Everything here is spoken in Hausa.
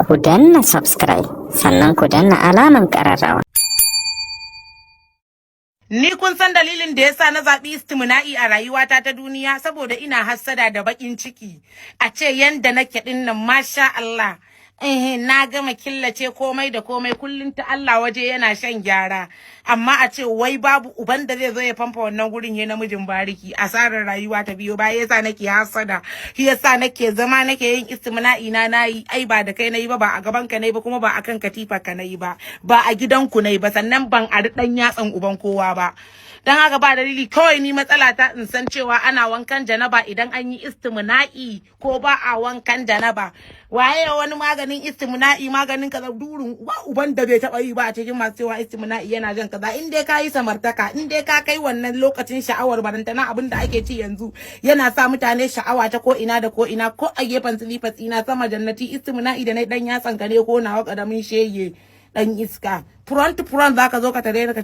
ku danna subscribe sannan ku danna alaman ƙararrawa. Ni kun san dalilin da yasa na zaɓi istimna'i a rayuwata ta duniya saboda ina hassada da baƙin ciki. A ce yanda nake dinnan masha Allah. Na gama killace komai da komai kullum ta Allah waje yana shan gyara. Amma a ce wai babu uban da zai zo ya famfa wannan gurin ya namijin bariki. Asarar rayuwa ta biyo ba yasa nake hassada. Yasa nake zama nake yin istimna'i na nayi ai ba da kai nayi ba a gaban ka nayi ba kuma ba akan katifa ka nayi ba a gidanku nayi ba sannan ban ari dan yatsan uban kowa ba. Dan haka ba dalili kawai ni matsala ta in san cewa ana wankan janaba idan an yi istimna'i ko ba a wankan janaba. Waye wani maganin istimna'i maganin kaza durun uban da bai taba yi ba a cikin masu cewa istimna'i yana jan kaza in dai ka yi samartaka in dai ka kai wannan lokacin sha'awar barantana abin da ake ci yanzu yana sa mutane sha'awa ta ko ina da ko ina ko a gefen silifas ina sama jannati istimna'i da na dan yatsan ka ne ko nawa karamin shege dan iska front to front zaka zo ka tare ka